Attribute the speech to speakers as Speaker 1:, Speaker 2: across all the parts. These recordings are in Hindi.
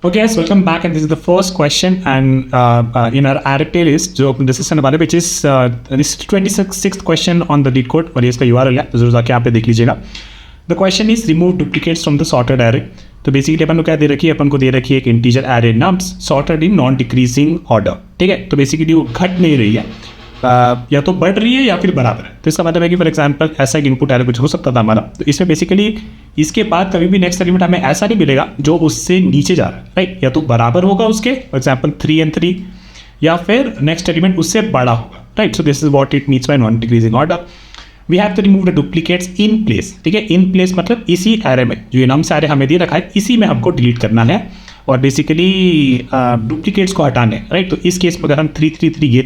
Speaker 1: Okay, guys, welcome back, and this is the first question, and in our array playlist, जो डिस्कशन वाले which is this 26th question on the LeetCode, और ये इसका URL है, तो जरूर जाके यहाँ पे देख लीजिएगा. The question is remove duplicates from the sorted array. तो बेसिकली अपन को क्या दे रखी है, अपन को दे रखी है एक integer array nums sorted in non decreasing order. ठीक है, तो बेसिकली वो घट नहीं रही है, या तो बढ़ रही है या फिर बराबर है. तो इसका मतलब है कि फॉर एग्जांपल ऐसा एक इनपुट एरे कुछ हो सकता था हमारा, तो इसमें बेसिकली इसके बाद कभी भी नेक्स्ट एलिमेंट हमें ऐसा नहीं मिलेगा जो उससे नीचे जा रहा है, राइट. या तो बराबर होगा उसके, फॉर एग्जांपल 3 and 3, या फिर नेक्स्ट एलिमेंट उससे बड़ा होगा, right. So this is what it means by non decreasing order. We have to remove the duplicates in place. ठीक है, इन प्लेस मतलब इसी एरे में, जो ये नम्स एरे हमें दे रखा है, इसी में हमको डिलीट करना है और बेसिकली डुप्लीकेट्स को हटाने, राइट. तो इस केस में अगर हम 3 3 3 ये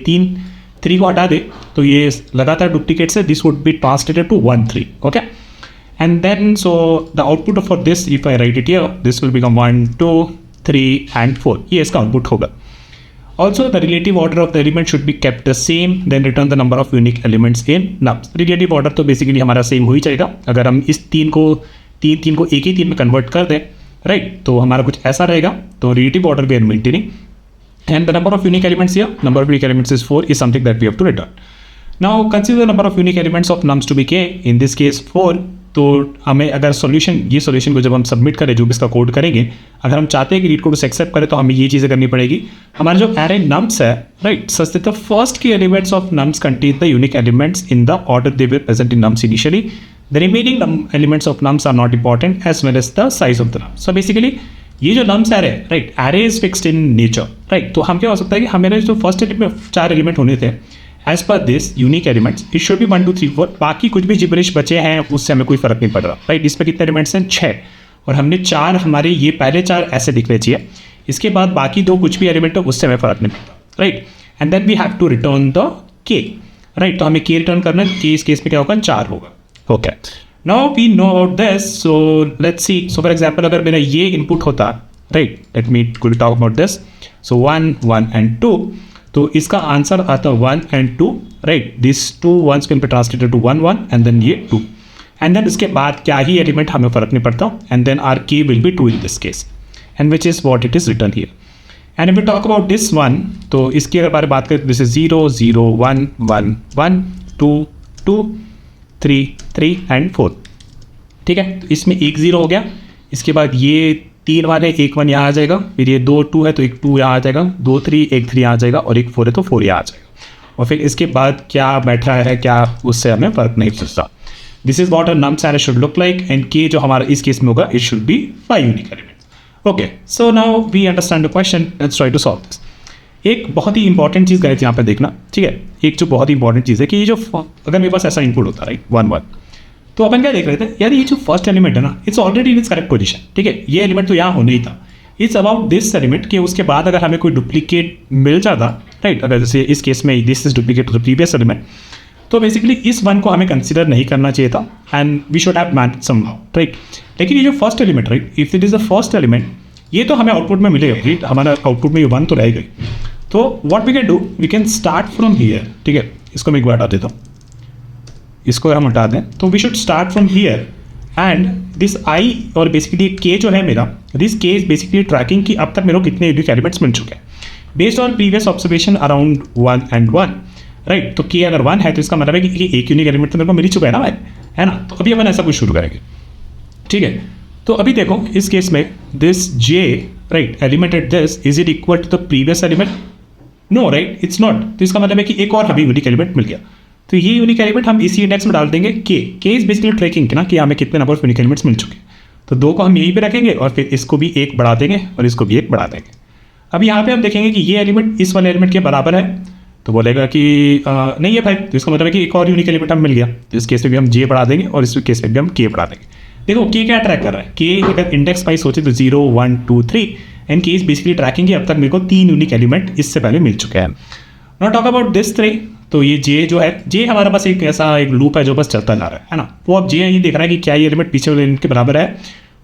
Speaker 1: 3 को हटा दे तो ये लगातार डुप्लीकेट से this would be translated to 1 3. Okay, and then so the output for this if I write it here, this will become 1 2 3 and 4. ये इसका आउटपुट होगा. Also, the relative order of the element should be kept the same. Then return the number of unique elements in nums. Relative order तो basically हमारा सेम हो ही जाएगा. अगर हम इस 3 को एक ही 3 में कन्वर्ट कर दें, राइट, तो हमारा कुछ ऐसा रहेगा. तो relative order we are maintaining. And the number of unique elements here, number of unique elements is 4, is something that we have to return. Now consider the number of unique elements of nums to be k. In this case 4. तो हमें अगर ये सॉल्यूशन को जब हम सबमिट करें, जो भी इसका कोड करेंगे, अगर हम चाहते हैं कि LeetCode उसे एक्सेप्ट करें, तो हमें ये चीज़ें करनी पड़ेगी. हमारा जो एरे नम्स है, right, such that the first k elements of nums contain the unique elements in the order they were present in nums initially. The remaining elements of nums are not important as well as the size of the nums. So basically ये जो nums array, right, array is fixed in nature, right. तो हम क्या हो सकता है कि हमें जो फर्स्ट एलिमेंट 4 एलिमेंट होने थे, एज पर this unique elements, it should be 1 2 3 4. बाकी कुछ भी जिब्रिश बचे हैं उससे हमें कोई फर्क नहीं पड़ रहा, राइट. इस पर कितने एलिमेंट्स हैं? 6, और हमने 4 हमारे ये पहले 4 ऐसे दिखने चाहिए. इसके बाद बाकी 2 कुछ भी एलिमेंट हो उससे हमें फर्क नहीं पड़ता, right. And then we have to return the K, right. तो हमें के रिटर्न करना है. के इस केस में क्या होगा? 4 होगा. Okay, now we know about this. So let's see. So for example अगर मेरा ये इनपुट होता, right, let me talk about this. So 1 1 and 2, तो इसका आंसर आता 1 and 2, right. This 2 1s can be translated to 1 1 and then ये 2, एंड देन इसके बाद क्या ही एलिमेंट हमें फर्क नहीं पड़ता, and then R K will be 2 in this case, and which is what it is return here. And if we talk about this one, तो इसके अगर बारे में बात करें, दिस इज 0 0 1 1 1 2 2 3 3 and 4. ठीक है, तो इसमें एक 0 हो गया. इसके बाद ये 3 वाले, एक 1 यहाँ आ जाएगा, फिर ये 2 2 है तो एक 2 यहाँ आ जाएगा, 2 3 एक 3 यहाँ आ जाएगा, और एक 4 है तो 4 यहाँ आ जाएगा. और फिर इसके बाद क्या बैठ रहा है, क्या उससे हमें फर्क नहीं पड़ता. This is what a nums array should look like, and K जो हमारा इस केस में होगा, it should be 5 unique elements. Okay, so now we understand the question. Let's try to solve this. एक बहुत ही इंपॉर्टेंट चीज़ गाइस यहाँ पे देखना, ठीक है. एक जो बहुत ही इंपॉर्टेंट चीज़ है कि ये जो अगर मेरे पास ऐसा इनपुट होता, राइट, 1 1, तो अपन क्या देख रहे थे यार, ये जो फर्स्ट एलिमेंट है ना, it's already in its correct position. ठीक है, ये एलिमेंट तो यहाँ होना ही था. इट्स अबाउट दिस एलिमेंट कि उसके बाद अगर हमें कोई डुप्लीकेट मिल जाता, राइट, अगर जैसे इस केस में this is duplicate to the previous element, तो बेसिकली इस वन को हमें कंसिडर नहीं करना चाहिए था, and we should have manage somehow, right. लेकिन ये जो first element, right, if it is the first element, ये तो हमें आउटपुट में मिलेगा, राइट. हमारा आउटपुट में ये 1 तो रहेगा. तो what we can do, we can start from here. ठीक है, इसको मैं एक बार हटा देता हूँ. इसको हम हटा दें तो we should start from here, and this I और बेसिकली के जो है मेरा, दिस के इज बेसिकली ट्रैकिंग कि अब तक मेरे को कितने यूनिक एलिमेंट्स मिल चुके हैं based on previous observation around 1 and 1, right. तो के अगर 1 है तो इसका मतलब है कि एक यूनिक एलिमेंट तो मेरे को मिल चुका है ना भाई, है ना. तो अभी अपन ऐसा कुछ शुरू करेंगे, ठीक है. तो अभी देखो इस केस में this J, right, element at this, is it equal to the previous element? No, right, it's not. तो इसका मतलब है कि एक और हमें यूनिक एलिमेंट मिल गया. तो ये यूनिक एलिमेंट हम इसी इंडेक्स में डाल देंगे के. के इज बेसिकली ट्रैकिंग ना कि हमें कितने नंबर ऑफ यूनिक एलिमेंट्स मिल चुके हैं. तो 2 को हम यहीं पे रखेंगे और फिर इसको भी 1 बढ़ा देंगे और इसको भी 1 बढ़ा देंगे. अब यहाँ पे हम देखेंगे कि ये एलिमेंट इस वाले एलिमेंट के बराबर है, तो बोलेगा कि नहीं है भाई. तो इसका मतलब है कि एक और यूनिक एलिमेंट हम मिल गया. तो इस केस में भी हम जे बढ़ा देंगे और इस केस में भी हम के बढ़ा देंगे. देखो के क्या ट्रैक कर रहा है. के अगर इंडेक्स वाइज सोचे तो 0 1 2 3, एंड के इज बेसिकली ट्रैकिंग कि अब तक मेरे को 3 यूनिक एलिमेंट इससे पहले मिल चुके हैं. Not talk about this 3. तो ये जे जो है, जे हमारा पास एक ऐसा एक लूप है जो बस चलता जा रहा है ना. वो अब जे ये देख रहा है कि क्या ये एलिमेंट पीछे वाले एलिमेंट के बराबर है,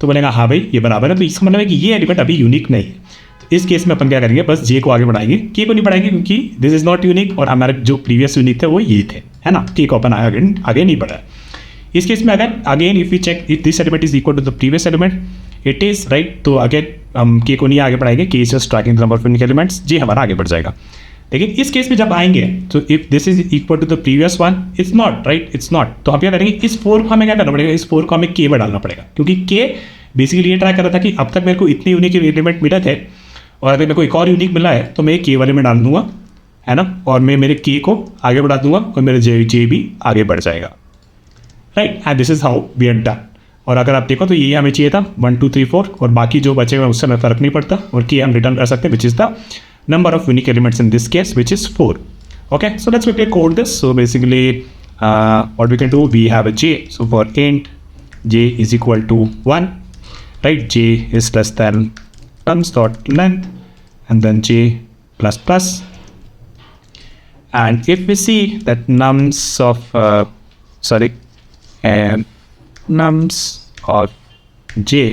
Speaker 1: तो बोलेगा हाँ भाई ये बराबर है. तो इसका मतलब है कि ये एलिमेंट अभी यूनिक नहीं है. तो इस केस में अपन क्या करेंगे, बस जे को आगे बढ़ाएंगे, के को नहीं बढ़ाएंगे क्योंकि दिस इज नॉट यूनिक, और हमारे जो प्रीवियस यूनिक थे वो ये थे, है ना. के को अपन आगे नहीं बढ़ाया. इस केस में अगर again if we check if this element is equal to the previous element, it is right. तो अगेन हम के को नहीं आगे बढ़ाएंगे, k is just tracking the number of unique elements, j हमारा आगे बढ़ जाएगा। लेकिन इस केस में जब आएंगे तो if this is equal to the previous one, it's not right, it's not. तो आप क्या करेंगे, इस 4 को हमें क्या करना पड़ेगा, इस 4 को हमें के में डालना पड़ेगा, क्योंकि के बेसिकली ये ट्राई कर रहा था कि अब तक मेरे को इतने यूनिक एलिमेंट मिले थे और अगर मेरे को एक और यूनिक मिला है तो मैं के वाले में डाल दूंगा, है ना, और मैं मेरे के को आगे बढ़ा दूंगा और मेरे जे भी आगे बढ़ जाएगा, right. And this is how we are done. और अगर आप देखो तो ये हमें चाहिए था 1 2 3 4, और बाकी जो बचे हुए उससे हमें फर्क नहीं पड़ता, और के हम रिटर्न कर सकते हैं, which is the number of unique elements in this case, which is 4. Okay, so let's quickly code this. So basically what we can do, we have a j, so for int j is equal to 1, right, j is less than nums dot length and then j plus plus, and if we see that nums of nums of j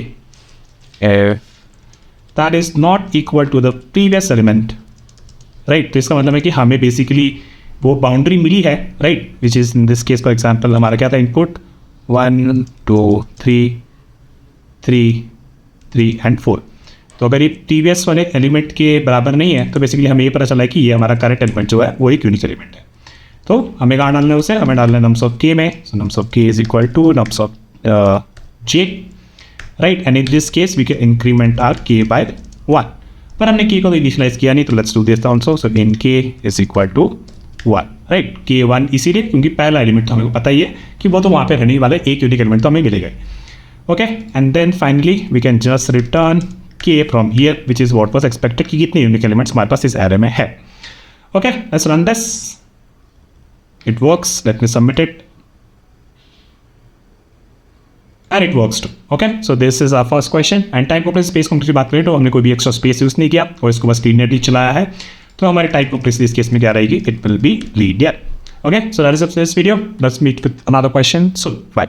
Speaker 1: that is not equal to the previous element, right। तो इसका मतलब है कि हमें बेसिकली वो बाउंड्री मिली है, right, which is in this case for example हमारा क्या था, इनपुट 1 2 3 3 3 एंड 4। तो अगर ये प्रीवियस वाले एलिमेंट के बराबर नहीं है तो बेसिकली हमें ये पता चला है कि ये हमारा करंट एलिमेंट जो है वो एक यूनिक एलिमेंट है। तो हमें कहाँ डालना है उसे, हमें डालना है नम्स ऑफ के में। So nums of K is equal to nums of J, right, and in this case we can increment R K by 1, पर हमने के को तो इनिशियलाइज किया नहीं, तो लेट्स डू दिस ऑल्सो। सो इन के इज इक्वल टू 1, राइट, के 1 इसीलिए क्योंकि पहला एलिमेंट तो हमें पता ही है कि वो तो वहाँ पे रहने वाला एक यूनिक एलिमेंट तो हमें मिलेगा। Okay, and then finally we can just return के from here, which is what was expected कि कितने यूनिक एलिमेंट्स हमारे पास इस एरे में है। Okay, let's run this, it works, let me submit it and it works too. Okay, so this is our first question. and type complex space complex की बात करें तो हमने कोई भी एक्स्ट्रा स्पेस यूज नहीं किया और इसको बस लीनियरली चलाया है, तो हमारे टाइप कॉम्प्लेक्स इस केस में क्या रहेगी, it will be linear. Okay, so that is it for this video, let's meet with another question, so bye.